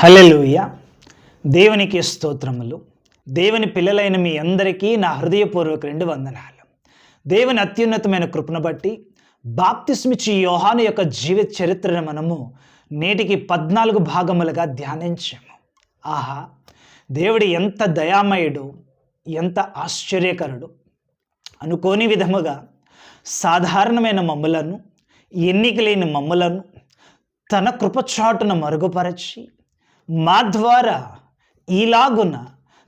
హల్లెలూయా. దేవునికి స్తోత్రములు. దేవుని పిల్లలైన మీ అందరికీ నా హృదయపూర్వక 2 వందనాలు. దేవుని అత్యున్నతమైన కృపను బట్టి బాప్తిస్మిచ్చి యోహాను యొక్క జీవిత చరిత్రను మనము నేటికి 14 భాగములుగా ధ్యానించాము. ఆహా, దేవుడు ఎంత దయామయుడు, ఎంత ఆశ్చర్యకరుడు. అనుకోని విధముగా సాధారణమైన మమ్ములను, ఎన్నిక లేని మమ్ములను తన కృపచాటును మరుగుపరచి మా ద్వారా ఈలాగున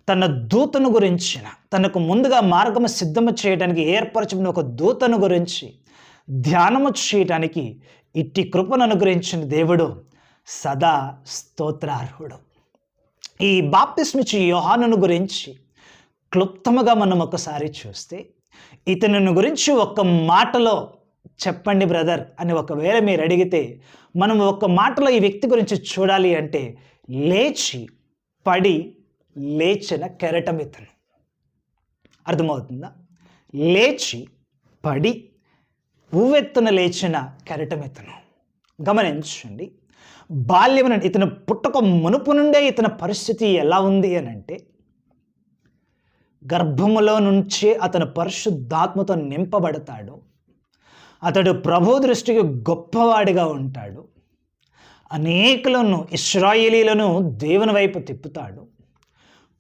తన దూతను గురించిన, తనకు ముందుగా మార్గము సిద్ధము చేయడానికి ఏర్పరచిన ఒక దూతను గురించి ధ్యానము చేయటానికి ఇట్టి కృపను అనుగ్రహించిన దేవుడు సదా స్తోత్రార్హుడు. ఈ బాప్తిస్మిచ్చి యోహానును గురించి క్లుప్తముగా మనం ఒకసారి చూస్తే, ఇతను గురించి ఒక్క మాటలో చెప్పండి బ్రదర్ అని ఒకవేళ మీరు అడిగితే, మనం ఒక్క మాటలో ఈ వ్యక్తి గురించి చూడాలి అంటే, లేచి పడి లేచిన కెరటం ఇతను. అర్థమవుతుందా? లేచి పడి ఉవ్వెత్తున లేచిన కెరటం ఇతను. గమనించండి, బాల్యం నుండి ఇతను పుట్టక మునుపు నుండే ఇతని పరిస్థితి ఎలా ఉంది అని అంటే, గర్భములో నుంచే అతను పరిశుద్ధాత్మతో నింపబడతాడు. అతడు ప్రభు దృష్టికి గొప్పవాడిగా ఉంటాడు. అనేకులను, ఇశ్రాయేలీలను దేవుని వైపు తిప్పుతాడు.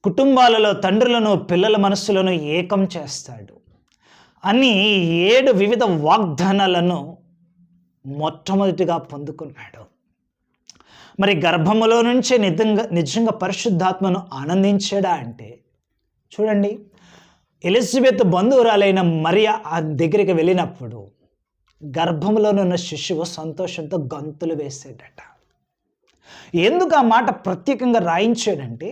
కుటుంబాలలో తండ్రులను, పిల్లల మనస్సులను ఏకం చేస్తాడు అని 7 వివిధ వాగ్దానాలను మొట్టమొదటిగా పొందుకున్నాడు. మరి గర్భములో నుంచే నిజంగా పరిశుద్ధాత్మను ఆనందించాడా అంటే, చూడండి, ఎలిజబెత్ బంధువురాలైన మరియా ఆ దగ్గరికి వెళ్ళినప్పుడు గర్భంలోనున్న శిశువు సంతోషంతో గంతులు వేసాడట. ఎందుకు ఆ మాట ప్రత్యేకంగా రాయించాడంటే,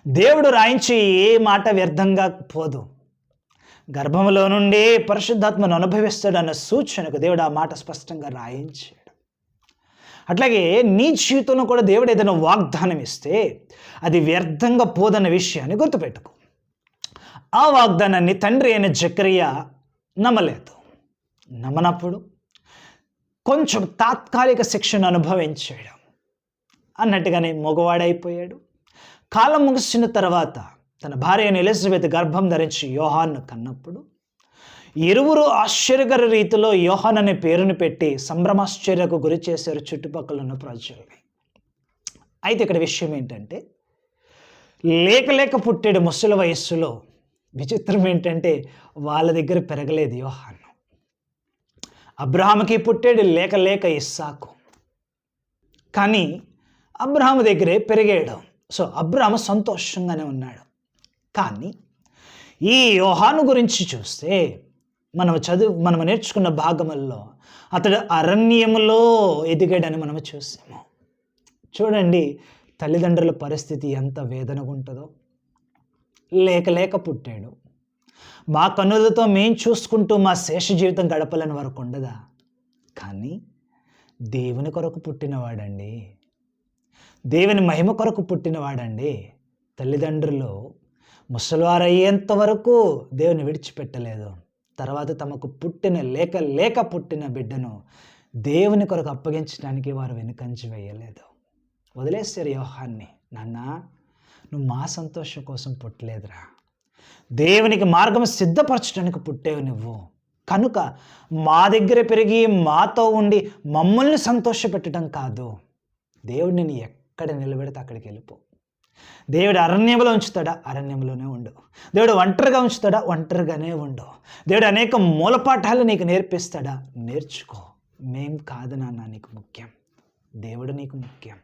దేవుడు రాయించి ఏ మాట వ్యర్థంగా పోదు. గర్భంలో నుండే పరిశుద్ధాత్మను అనుభవిస్తాడు అన్న సూచనకు దేవుడు ఆ మాట స్పష్టంగా రాయించాడు. అట్లాగే నీ జీవితంలో కూడా దేవుడు ఏదైనా వాగ్దానం ఇస్తే అది వ్యర్థంగా పోదన్న విషయాన్ని గుర్తుపెట్టుకో. ఆ వాగ్దానాన్ని తండ్రి అయిన జకరియా నమ్మలేదు. నమ్మనప్పుడు కొంచెం తాత్కాలిక శిక్షను అనుభవించాడు. అన్నట్టుగానే మగవాడైపోయాడు. కాలం ముగిసిన తర్వాత తన భార్య అయిన ఎలిజబెత్ గర్భం ధరించి యోహాను కన్నప్పుడు ఇరువురు ఆశ్చర్యకర రీతిలో యోహాన్ అనే పేరును పెట్టి సంభ్రమాశ్చర్యకు గురి చేశారు చుట్టుపక్కల ఉన్న ప్రజల్ని. అయితే ఇక్కడ విషయం ఏంటంటే, లేక పుట్టాడు ముసలి వయస్సులో. విచిత్రం ఏంటంటే, వాళ్ళ దగ్గర పెరగలేదు యోహాను. అబ్రహాముకి పుట్టాడు లేక ఇస్సాకు, కానీ అబ్రహాము దగ్గరే పెరిగాడు. సో అబ్రహాము సంతోషంగానే ఉన్నాడు. కానీ ఈ యోహాను గురించి చూస్తే మనం నేర్చుకున్న భాగముల్లో అతడు అరణ్యములో ఎదిగాడని మనం చూసాము. చూడండి, తల్లిదండ్రుల పరిస్థితి ఎంత వేదనగా ఉంటుందో. లేక పుట్టాడు. మా కన్నులతో మేం చూసుకుంటూ మా శేష జీవితం గడపాలని వరకు ఉండదా? కానీ దేవుని కొరకు పుట్టినవాడండి, దేవుని మహిమ కొరకు పుట్టినవాడండి. తల్లిదండ్రులు ముసలివారయ్యేంత వరకు దేవుని విడిచిపెట్టలేదు. తర్వాత తమకు పుట్టిన లేక పుట్టిన బిడ్డను దేవుని కొరకు అప్పగించడానికి వారు వెనుకంచి వేయలేదు. వదిలేశారు యోహాన్ని. నాన్న, నువ్వు మా సంతోషం కోసం పుట్టలేదురా, దేవునికి మార్గం సిద్ధపరచడానికి పుట్టేవు నువ్వు. కనుక మా దగ్గర పెరిగి మాతో ఉండి మమ్మల్ని సంతోషపెట్టడం కాదు. దేవుడు నేను ఎక్కడ నిలబెడితే అక్కడికి వెళ్ళిపో. దేవుడు అరణ్యంలో ఉంచుతాడా? అరణ్యంలోనే ఉండు. దేవుడు ఒంటరిగా ఉంచుతాడా? ఒంటరిగానే ఉండు. దేవుడు అనేక మూలపాఠాలు నీకు నేర్పిస్తాడా? నేర్చుకో. మేం కాదు నాన్న నీకు ముఖ్యం, దేవుడు నీకు ముఖ్యం.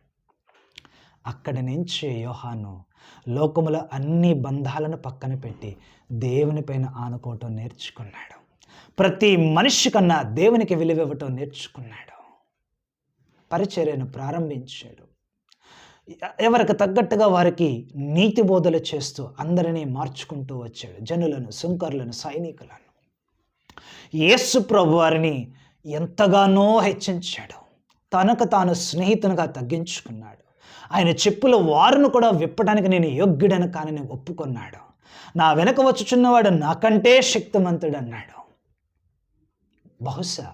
అక్కడి నుంచి యోహాను లోకములో అన్ని బంధాలను పక్కన పెట్టి దేవునిపైన ఆనుకోవటం నేర్చుకున్నాడు. ప్రతి మనిషి కన్నా దేవునికి విలువివ్వటం నేర్చుకున్నాడు. పరిచర్యను ప్రారంభించాడు. ఎవరికి తగ్గట్టుగా వారికి నీతి బోధలు చేస్తూ అందరినీ మార్చుకుంటూ వచ్చాడు. జనులను, సుంకరులను, సైనికులను. యేసు ప్రభు వారిని ఎంతగానో హెచ్చించాడు. తనకు తాను స్నేహితునిగా తగ్గించుకున్నాడు. ఆయన చెప్పుల వారును కూడా విప్పడానికి నేను యోగ్యుడను కానీ ఒప్పుకున్నాడు. నా వెనక వచ్చుచున్నవాడు నాకంటే శక్తిమంతుడు అన్నాడు. బహుశా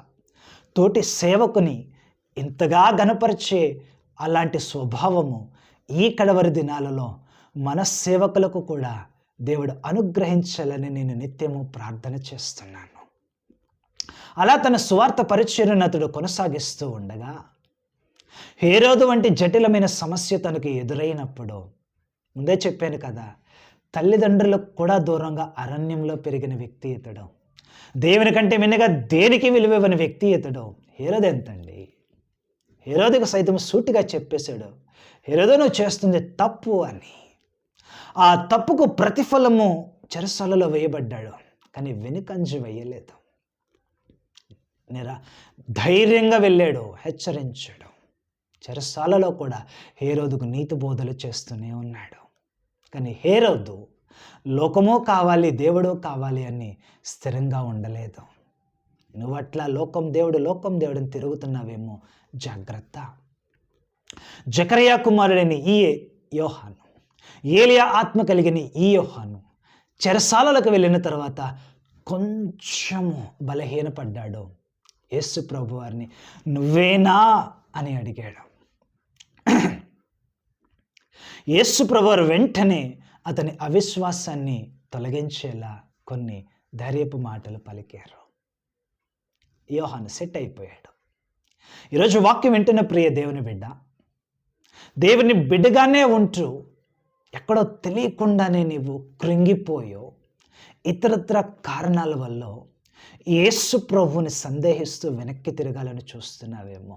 తోటి సేవకుని ఇంతగా గనపరిచే అలాంటి స్వభావము ఈ కడవరి దినాలలో మన సేవకులకు కూడా దేవుడు అనుగ్రహించాలని నేను నిత్యము ప్రార్థన చేస్తున్నాను. అలా తన సువార్త పరిచర్యను అతడు కొనసాగిస్తూ ఉండగా హేరోదు వంటి జటిలమైన సమస్య తనకు ఎదురైనప్పుడు, ముందే చెప్పాను కదా, తల్లిదండ్రులకు కూడా దూరంగా అరణ్యంలో పెరిగిన వ్యక్తి ఇతడు. దేవుని కంటే మిన్నగా దేనికి విలువివ్వని వ్యక్తి ఇతడు. హేరోదు ఎంతండి? హేరోదుకు సైతం సూటిగా చెప్పేశాడు, హేరోదు నువ్వు చేస్తుంది తప్పు అని. ఆ తప్పుకు ప్రతిఫలము చెరసాలలో వేయబడ్డాడు, కానీ వెనుకంజ వేయలేదు. ధైర్యంగా వెళ్ళాడు, హెచ్చరించాడు. చెరసాలలో కూడా హేరోదుకు నీతి బోధలు చేస్తూనే ఉన్నాడు. కానీ హేరోదు లోకమో కావాలి దేవుడో కావాలి అని స్థిరంగా ఉండలేదు. నువ్వు అట్లా లోకం దేవుడని తిరుగుతున్నావేమో, జాగ్రత్త. జకరియా కుమారుడైన ఈ యోహాను, ఏలియా ఆత్మ కలిగిన ఈ యోహాను చెరసాలలకు వెళ్ళిన తర్వాత కొంచెము బలహీనపడ్డాడు. యేసు ప్రభు వారిని నువ్వేనా అని అడిగాడు. యేసు ప్రభు వారు వెంటనే అతని అవిశ్వాసాన్ని తొలగించేలా కొన్ని ధైర్యపు మాటలు పలికారు. యోహాను సెట్ అయిపోయాడు. ఈరోజు వాక్యం వింటున్న ప్రియ దేవుని బిడ్డ, దేవుని బిడ్డగానే ఉంటూ ఎక్కడో తెలియకుండానే నీవు కృంగిపోయో, ఇతరత్ర కారణాల వల్ల యేసు ప్రభువుని సందేహిస్తూ వెనక్కి తిరగాలని చూస్తున్నావేమో.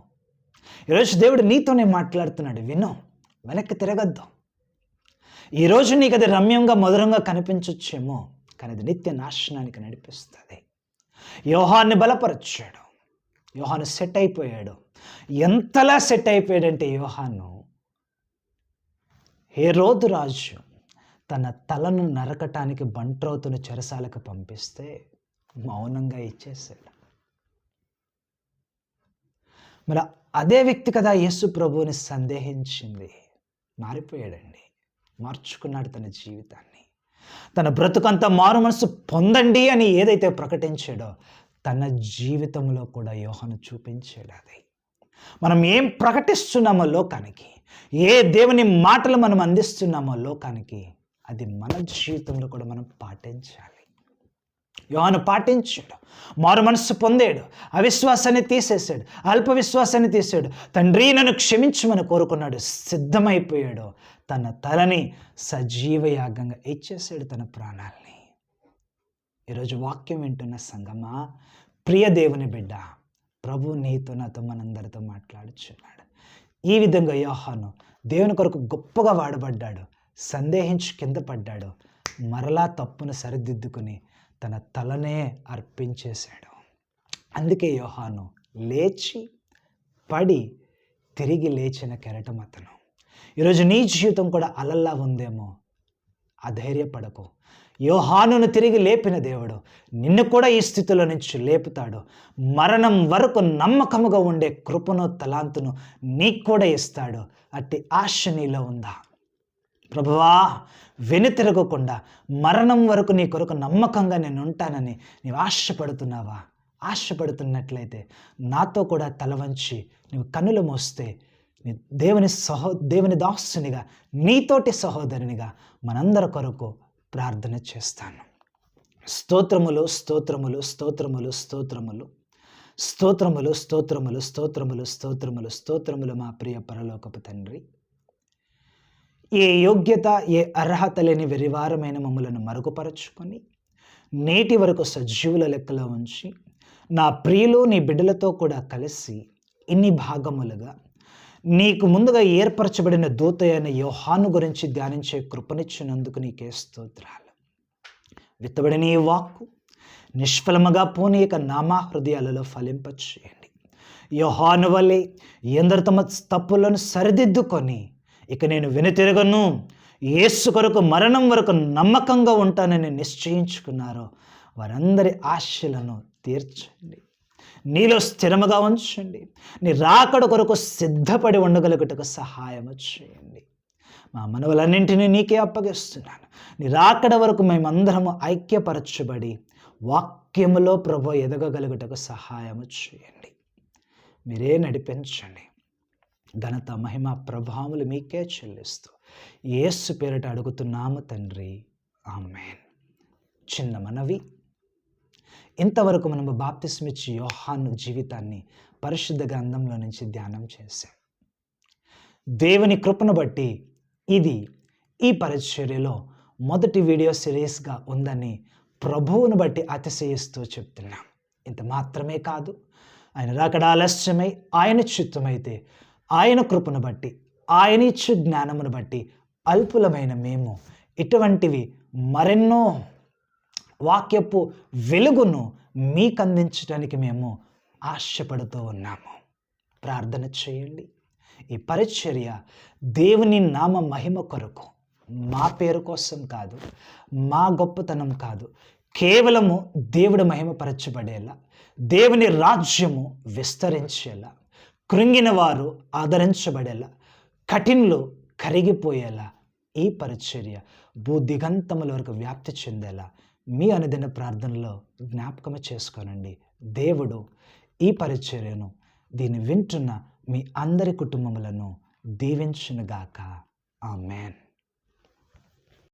ఈరోజు దేవుడు నీతోనే మాట్లాడుతున్నాడు, విను, వెనక్కి తిరగద్దు. ఈరోజు నీకు అది రమ్యంగా మధురంగా కనిపించొచ్చేమో, కానీ అది నిత్య నాశనానికి నడిపిస్తుంది. యోహాన్ని బలపరచాడు. యోహాను సెట్ అయిపోయాడు. ఎంతలా సెట్ అయిపోయాడంటే యోహాను, హేరోదు రాజు తన తలను నరకటానికి బంట్రోతును చెరసాలకు పంపిస్తే మౌనంగా ఇచ్చేసాడు. మరి అదే వ్యక్తి కదా యేసు ప్రభువుని సందేహించింది. మారిపోయాడండి, మార్చుకున్నాడు తన జీవితాన్ని. తన బ్రతుకంతా మారు మనసు పొందండి అని ఏదైతే ప్రకటించాడో తన జీవితంలో కూడా యోహాను చూపించాడు. అది మనం ఏం ప్రకటిస్తున్నామో లోకానికి, ఏ దేవుని మాటలు మనం అందిస్తున్నామో లోకానికి, అది మన జీవితంలో కూడా మనం పాటించాలి. యోహాను పాటించాడు, మారు మనస్సు పొందాడు, అవిశ్వాసాన్ని తీసేశాడు, అల్ప విశ్వాసాన్ని తీసాడు. తండ్రి నన్ను క్షమించమని కోరుకున్నాడు, సిద్ధమైపోయాడు. తన తలని సజీవ యాగంగా ఇచ్చేసాడు, తన ప్రాణాల్ని. ఈరోజు వాక్యం వింటున్న సంగమా, ప్రియ దేవుని బిడ్డ, ప్రభు నీతో నాతో మనందరితో మాట్లాడుచున్నాడు. ఈ విధంగా యోహాను దేవుని కొరకు గొప్పగా వాడబడ్డాడు. సందేహించి కింద పడ్డాడు, మరలా తప్పును సరిదిద్దుకుని తన తలనే అర్పించేశాడు. అందుకే యోహాను లేచి పడి తిరిగి లేచిన కెరటం అతను. ఈరోజు నీ జీవితం కూడా అలల్లా ఉందేమో, అధైర్యపడకు. యోహానును తిరిగి లేపిన దేవుడు నిన్ను కూడా ఈ స్థితిలో నుంచి లేపుతాడు. మరణం వరకు నమ్మకముగా ఉండే కృపను తలాంతును నీకు కూడా ఇస్తాడు. అట్టి ఆశ నీలో ఉందా? ప్రభువా, వెనుతిరగకుండా మరణం వరకు నీ కొరకు నమ్మకంగా నేను ఉంటానని నీవు ఆశపడుతున్నావా? ఆశపడుతున్నట్లయితే నాతో కూడా తల వంచి నువ్వు కన్నులు మోస్తే దేవుని దాసునిగా, నీతోటి సహోదరునిగా మనందరి కొరకు ప్రార్థన చేస్తాను. స్తోత్రములు స్తోత్రములు స్తోత్రములు స్తోత్రములు స్తోత్రములు స్తోత్రములు స్తోత్రములు స్తోత్రములు స్తోత్రములు మా ప్రియ పరలోకపు తండ్రి, ఏ యోగ్యత ఏ అర్హత లేని వెరివారమైన మమ్మలను మరుగుపరచుకొని నేటి వరకు సజీవుల లెక్కలో ఉంచి నా ప్రియులు నీ బిడ్డలతో కూడా కలిసి ఇన్ని భాగములుగా నీకు ముందుగా ఏర్పరచబడిన దూత అయిన యోహాను గురించి ధ్యానించే కృపనిచ్చినందుకు నీకే స్తోత్రాలు. విత్తబడిన ఈ వాక్కు నిష్ఫలముగా పోనీయక నామా హృదయాలలో ఫలింపచేయండి. యోహాను వలె ఎందరు తమ తప్పులను సరిదిద్దుకొని ఇక నేను వెనుతిరగను, యేసు కొరకు మరణం వరకు నమ్మకంగా ఉంటానని నిశ్చయించుకున్నారో వారందరి ఆశలను తీర్చండి. నీలో స్థిరముగా ఉంచండి. నీ రాకడ కొరకు సిద్ధపడి ఉండగలుగుటకు సహాయము చేయండి. మా మనవులన్నింటినీ నీకే అప్పగిస్తున్నాను. నీ రాకడ వరకు మేమందరము ఐక్యపరచబడి వాక్యములో ప్రభు ఎదగగలుగుటకు సహాయము చేయండి. మీరే నడిపించండి. ఘనత, మహిమ, ప్రభావములు మీకే చెల్లిస్తూ యేసు పేరిట అడుగుతున్నాము తండ్రి, ఆమేన్. చిన్న మనవి, ఇంతవరకు మనము బాప్తిస్మిచ్చి యోహాను జీవితాన్ని పరిశుద్ధ గ్రంథంలో నుంచి ధ్యానం చేశాం. దేవుని కృపను బట్టి ఇది ఈ పరిచర్యలో మొదటి వీడియో సిరీస్గా ఉందని ప్రభువును బట్టి అతిశయిస్తూ చెప్తున్నాం. ఇంత మాత్రమే కాదు, ఆయన రాకడ ఆలస్యమై ఆయన చిత్తమైతే ఆయన కృపను బట్టి, ఆయన ఇచ్చు జ్ఞానమును బట్టి అల్పులమైన మేము ఇటువంటివి మరెన్నో వాక్యపు వెలుగును మీకు అందించడానికి మేము ఆశపడుతూ ఉన్నాము. ప్రార్థన చేయండి. ఈ పరిచర్య దేవుని నామ మహిమ కొరకు, మా పేరు కోసం కాదు, మా గొప్పతనం కాదు, కేవలము దేవుడు మహిమపరచబడేలా, దేవుని రాజ్యము విస్తరించేలా, కృంగిన వారు ఆదరించబడేలా, కఠినులు కరిగిపోయేలా ఈ పరిచర్య భూదిగంతముల వరకు వ్యాప్తి చెందేలా మీ అనుదిన ప్రార్థనలో జ్ఞాపకం చేసుకోనండి. దేవుడు ఈ పరిచర్యను, దీన్ని వింటున్న మీ అందరి కుటుంబములను దీవించునుగాక. ఆమేన్.